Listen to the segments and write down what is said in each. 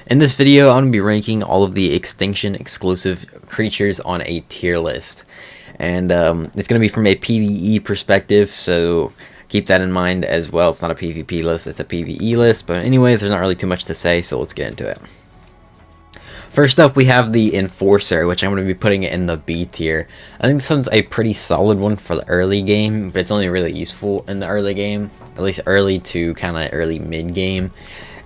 In this video, I'm going to be ranking all of the Extinction exclusive creatures on a tier list. And it's going to be from a PvE perspective, so keep that in mind as well. It's not a PvP list, it's a PvE list. But anyways, there's not really too much to say, so let's get into it. First up, we have the Enforcer, which I'm going to be putting it in the B tier. I think this one's a pretty solid one for the early game, but it's only really useful in the early game, at least early to kind of early mid game.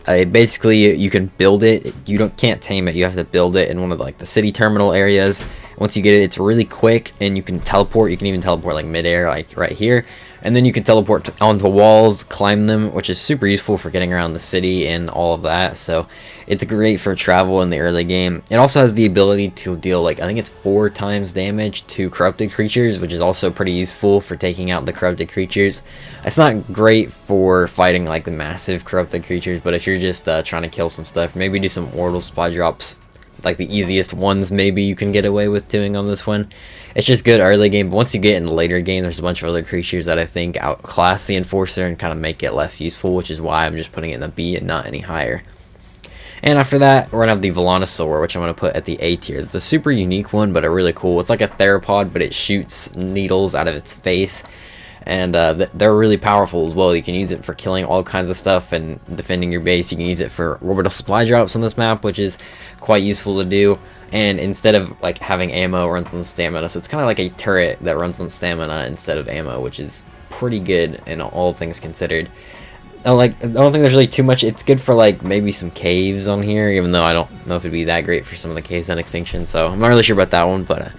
Basically, you can build it. You can't tame it. You have to build it in one of the city terminal areas. Once you get it, it's really quick, and you can teleport. You can even teleport like midair, like right here. And then you can teleport onto walls, climb them, which is super useful for getting around the city and all of that. So it's great for travel in the early game. It also has the ability to deal I think it's 4 times damage to corrupted creatures, which is also pretty useful for taking out the corrupted creatures. It's not great for fighting the massive corrupted creatures, but if you're just trying to kill some stuff, maybe do some orbital supply drops, like the easiest ones maybe you can get away with doing on this one. It's just good early game, but once you get in the later game, there's a bunch of other creatures that I think outclass the Enforcer and kind of make it less useful, which is why I'm just putting it in the B and not any higher. And after that, we're going to have the Vanosaur, which I'm going to put at the A tier. It's a super unique one, but a really cool. It's like a theropod, but it shoots needles out of its face. And they're really powerful as well. You can use it for killing all kinds of stuff and defending your base. You can use it for orbital supply drops on this map, which is quite useful to do. And instead of having ammo, it runs on stamina. So it's kind of like a turret that runs on stamina instead of ammo, which is pretty good in all things considered. I don't think there's really too much. It's good for maybe some caves on here, even though I don't know if it'd be that great for some of the caves on Extinction. So I'm not really sure about that one, but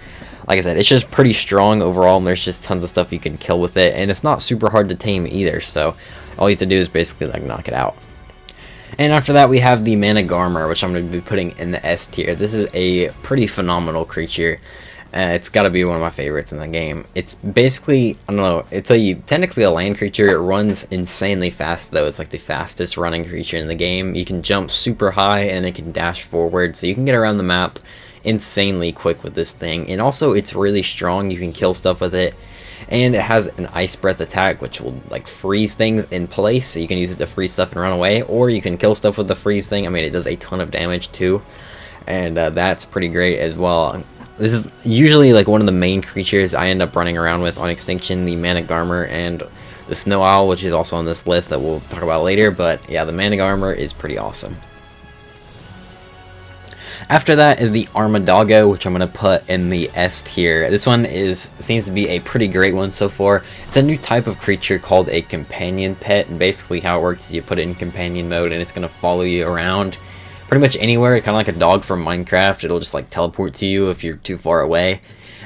like I said, it's just pretty strong overall, and there's just tons of stuff you can kill with it, and it's not super hard to tame either, so all you have to do is basically knock it out. And after that, we have the Managgour, which I'm going to be putting in the S tier. This is a pretty phenomenal creature. It's got to be one of my favorites in the game. It's basically, I don't know, it's technically a land creature. It runs insanely fast, though. It's the fastest running creature in the game. You can jump super high, and it can dash forward, so you can get around the map insanely quick with this thing. And also, it's really strong. You can kill stuff with it. And it has an ice breath attack, which will freeze things in place, so you can use it to freeze stuff and run away, or you can kill stuff with the freeze thing. I mean, it does a ton of damage too, and that's pretty great as well. This is usually one of the main creatures I end up running around with on Extinction, the Managgour and the Snowowl, which is also on this list that we'll talk about later. But yeah, the Managgour is pretty awesome. After that is the Armadadoo, which I'm going to put in the S tier. This one seems to be a pretty great one so far. It's a new type of creature called a companion pet, and basically how it works is you put it in companion mode and it's going to follow you around pretty much anywhere, kind of like a dog from Minecraft. It'll just teleport to you if you're too far away,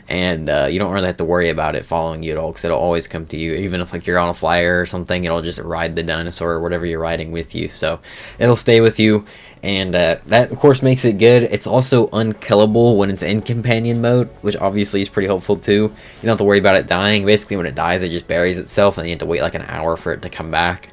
and you don't really have to worry about it following you at all, because it'll always come to you. Even if you're on a flyer or something, it'll just ride the dinosaur or whatever you're riding with you, so it'll stay with you. And that of course makes it good. It's also unkillable when it's in companion mode, which obviously is pretty helpful too. You don't have to worry about it dying. Basically when it dies, it just buries itself, and you have to wait an hour for it to come back.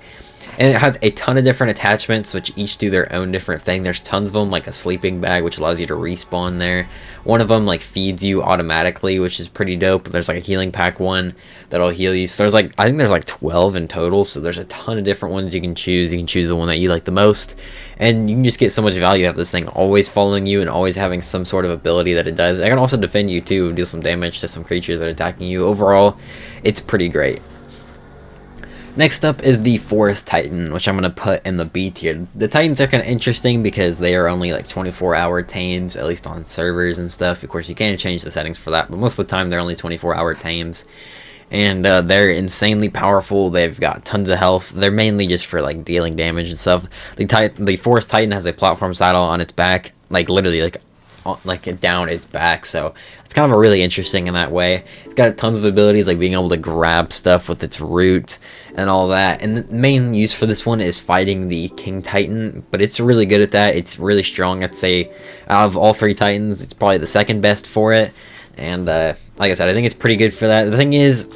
And it has a ton of different attachments, which each do their own different thing. There's tons of them, like a sleeping bag, which allows you to respawn there. One of them feeds you automatically, which is pretty dope. There's a healing pack one that'll heal you. So there's I think there's 12 in total. So there's a ton of different ones you can choose. You can choose the one that you like the most, and you can just get so much value out of this thing always following you and always having some sort of ability that it does. It can also defend you too, deal some damage to some creatures that are attacking you. Overall, it's pretty great. Next up is the Forest Titan, which I'm going to put in the B tier. The Titans are kind of interesting because they are only 24-hour tames, at least on servers and stuff. Of course, you can change the settings for that, but most of the time they're only 24-hour tames. And they're insanely powerful. They've got tons of health. They're mainly just for dealing damage and stuff. The Forest Titan has a platform saddle on its back, literally down its back, so it's kind of really interesting in that way. It's got tons of abilities, like being able to grab stuff with its root and all that, and the main use for this one is fighting the King Titan, but it's really good at that. It's really strong. I'd say out of all 3 Titans, it's probably the second best for it, and like I said, I think it's pretty good for that. The thing is,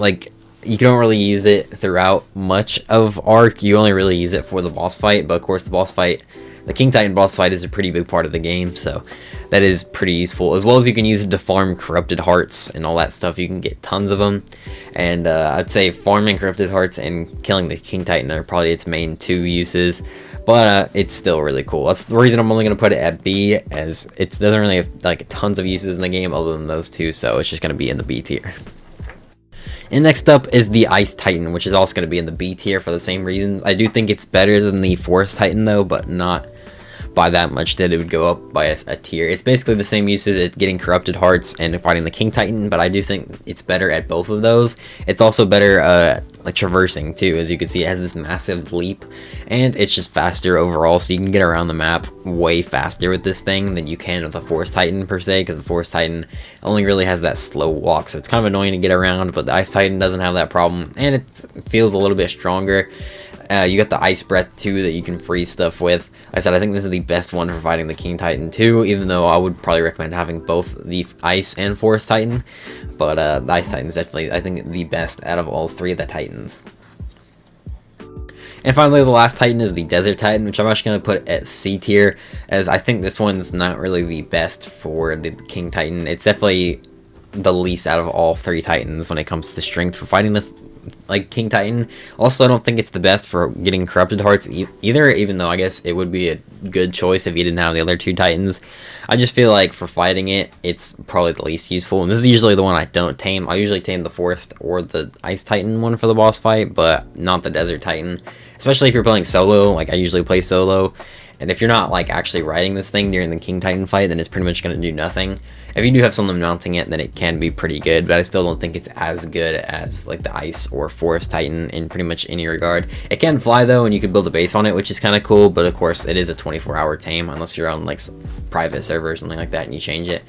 you don't really use it throughout much of Ark. You only really use it for the boss fight, but of course the boss fight, the King Titan boss fight is a pretty big part of the game, so that is pretty useful. As well as you can use it to farm corrupted hearts and all that stuff. You can get tons of them, and I'd say farming corrupted hearts and killing the King Titan are probably its main 2 uses. But it's still really cool. That's the reason I'm only going to put it at B, as it doesn't really have like tons of uses in the game other than those 2, so it's just going to be in the B tier. And next up is the Ice Titan, which is also going to be in the B tier for the same reasons. I do think it's better than the Forest Titan though, but not by that much that it would go up by a tier. It's basically the same uses as getting corrupted hearts and fighting the King Titan, but I do think it's better at both of those. It's also better like traversing too. As you can see, it has this massive leap, and it's just faster overall, so you can get around the map way faster with this thing than you can with the Forest Titan per se, because the Forest Titan only really has that slow walk, so it's kind of annoying to get around. But the Ice Titan doesn't have that problem, and it feels a little bit stronger. You got the Ice Breath too that you can freeze stuff with. Like I said, I think this is the best one for fighting the King Titan too, even though I would probably recommend having both the Ice and Forest Titan. But the Ice Titan is definitely, I think, the best out of all 3 of the Titans. And finally, the last Titan is the Desert Titan, which I'm actually going to put at C tier, as I think this one's not really the best for the King Titan. It's definitely the least out of all 3 Titans when it comes to strength for fighting the King Titan. Also, I don't think it's the best for getting corrupted hearts either, even though I guess it would be a good choice if you didn't have the other 2 Titans. I just feel like for fighting it, it's probably the least useful, and this is usually the one I don't tame. I usually tame the Forest or the Ice Titan one for the boss fight, but not the Desert Titan, especially if you're playing solo. Like, I usually play solo, and if you're not like actually riding this thing during the King Titan fight, then it's pretty much going to do nothing. If you do have someone mounting it, then it can be pretty good, but I still don't think it's as good as like the Ice or Forest Titan in pretty much any regard. It can fly though, and you can build a base on it, which is kind of cool, but of course it is a 24-hour tame unless you're on like private server or something like that and you change it.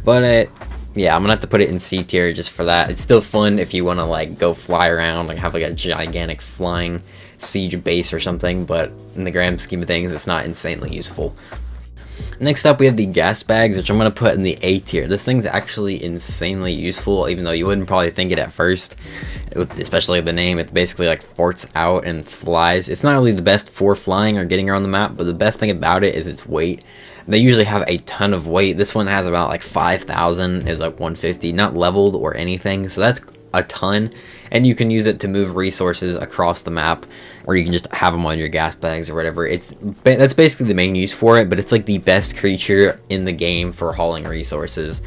But yeah, I'm gonna have to put it in C tier just for that. It's still fun if you want to like go fly around, like have like a gigantic flying siege base or something, but in the grand scheme of things, it's not insanely useful. Next up, we have the Gasbags, which I'm going to put in the A tier. This thing's actually insanely useful, even though you wouldn't probably think it at first, especially the name. It's basically like farts out and flies. It's not really the best for flying or getting around the map, but the best thing about it is its weight. They usually have a ton of weight. This one has about like 5,000, is like 150, not leveled or anything, so that's a ton. And you can use it to move resources across the map, or you can just have them on your gas bags or whatever. That's basically the main use for it, but it's like the best creature in the game for hauling resources,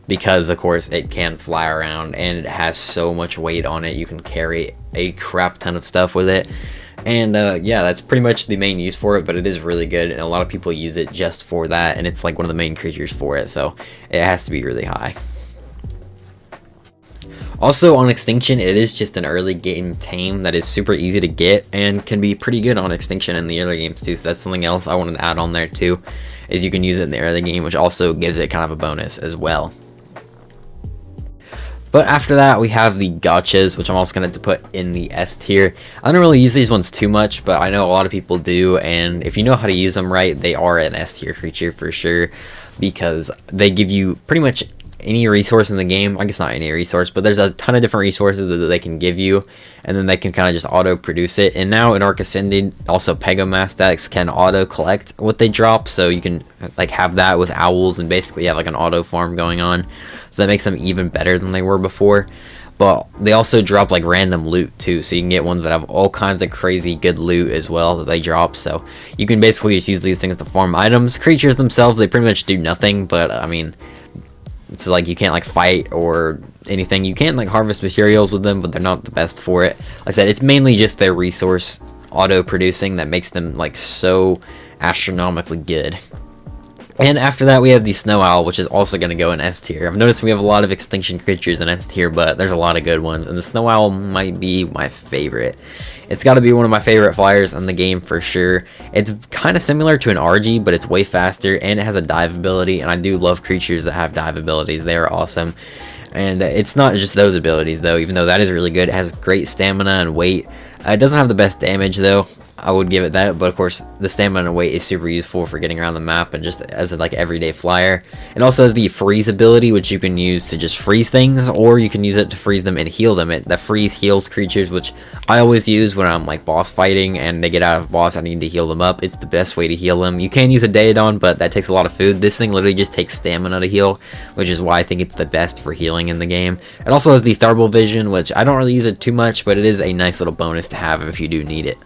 because of course it can fly around and it has so much weight on it. You can carry a crap ton of stuff with it, and yeah, that's pretty much the main use for it. But it is really good, and a lot of people use it just for that, and it's like one of the main creatures for it, so it has to be really high. Also, on Extinction, it is just an early game tame that is super easy to get and can be pretty good on Extinction in the early games too, so that's something else I wanted to add on there too, is you can use it in the early game, which also gives it kind of a bonus as well. But after that, we have the gotchas, which I'm also going to put in the S tier. I don't really use these ones too much, but I know a lot of people do, and if you know how to use them right, they are an S tier creature for sure, because they give you pretty much any resource in the game. I guess not any resource, but there's a ton of different resources that they can give you, and then they can kind of just auto produce it. And now in Ark Ascended, also Pegomastax can auto collect what they drop, so you can like have that with owls and basically have like an auto farm going on, so that makes them even better than they were before. But they also drop like random loot too, so you can get ones that have all kinds of crazy good loot as well that they drop, so you can basically just use these things to farm items. Creatures themselves, they pretty much do nothing, but I mean, it's like you can't like fight or anything. You can like harvest materials with them, but they're not the best for it. Like I said, it's mainly just their resource auto producing that makes them like so astronomically good. And after that, we have the Snowowl, which is also going to go in S tier. I've noticed we have a lot of Extinction creatures in S tier, but there's a lot of good ones, and the Snowowl might be my favorite. It's got to be one of my favorite flyers in the game for sure. It's kind of similar to an RG, but it's way faster, and it has a dive ability, and I do love creatures that have dive abilities. They are awesome. And it's not just those abilities, though, even though that is really good. It has great stamina and weight. It doesn't have the best damage, though. I would give it that. But of course, the stamina weight is super useful for getting around the map and just as a like everyday flyer. It also has the freeze ability, which you can use to just freeze things, or you can use it to freeze them and heal them. The freeze heals creatures, which I always use when I'm like boss fighting and they get out of boss. I need to heal them up. It's the best way to heal them. You can use a Daedon, but that takes a lot of food. This thing literally just takes stamina to heal, which is why I think it's the best for healing in the game. It also has the thermal vision, which I don't really use it too much, but it is a nice little bonus to have if you do need it.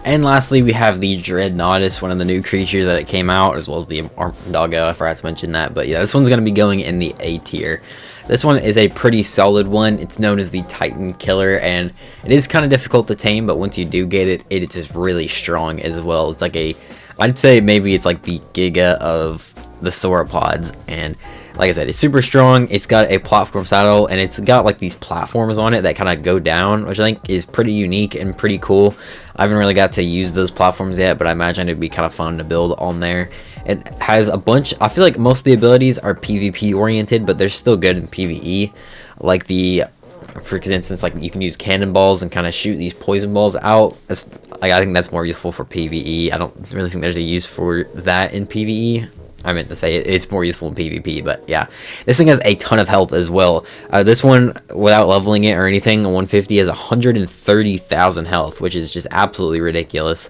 And lastly, we have the Dreadnoughtus, one of the new creatures that it came out, as well as the Armadadoo. I forgot to mention that, but yeah, this one's going to be going in the A tier. This one is a pretty solid one. It's known as the Titan Killer, and it is kind of difficult to tame, but once you do get it, it's just really strong as well. It's like I'd say maybe it's like the Giga of the sauropods, and like I said, it's super strong. It's got a platform saddle, and it's got like these platforms on it that kind of go down, which I think is pretty unique and pretty cool. I haven't really got to use those platforms yet, but I imagine it'd be kind of fun to build on there. It has a bunch, I feel like most of the abilities are PvP oriented, but they're still good in PvE. Like for instance, like you can use cannonballs and kind of shoot these poison balls out. I think that's more useful for PvE. I don't really think there's a use for that in PvE. I meant to say it's more useful in PvP, but yeah. This thing has a ton of health as well. This one, without leveling it or anything, the 150 has 130,000 health, which is just absolutely ridiculous.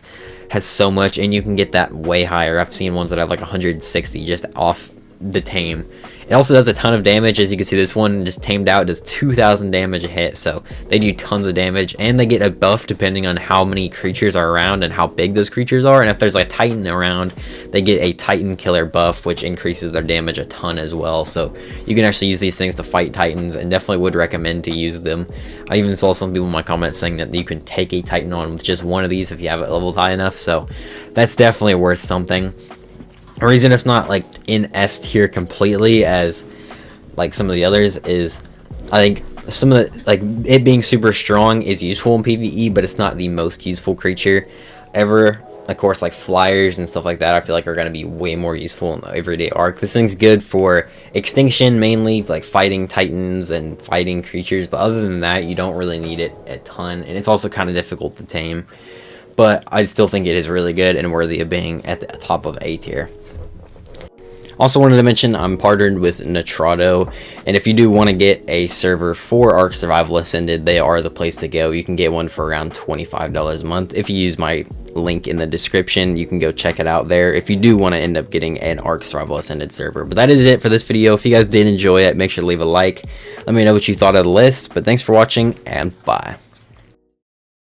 Has so much, and you can get that way higher. I've seen ones that have like 160 just off the tame. It also does a ton of damage. As you can see, this one just tamed out does 2,000 damage a hit, so they do tons of damage, and they get a buff depending on how many creatures are around and how big those creatures are. And if there's like a Titan around, they get a Titan Killer buff, which increases their damage a ton as well. So you can actually use these things to fight Titans, and definitely would recommend to use them. I even saw some people in my comments saying that you can take a Titan on with just one of these if you have it leveled high enough, so that's definitely worth something. The reason it's not like in S tier completely as like some of the others is I think some of the, like it being super strong is useful in PvE, but it's not the most useful creature ever. Of course, like flyers and stuff like that I feel like are going to be way more useful in the everyday Ark. This thing's good for extinction, mainly like fighting Titans and fighting creatures, but other than that you don't really need it a ton, and it's also kind of difficult to tame, but I still think it is really good and worthy of being at the top of A tier. Also wanted to mention I'm partnered with Nitrado, and if you do want to get a server for Ark Survival Ascended, they are the place to go. You can get one for around $25 a month. If you use my link in the description, you can go check it out there if you do want to end up getting an Ark Survival Ascended server. But that is it for this video. If you guys did enjoy it, make sure to leave a like. Let me know what you thought of the list, but thanks for watching, and bye.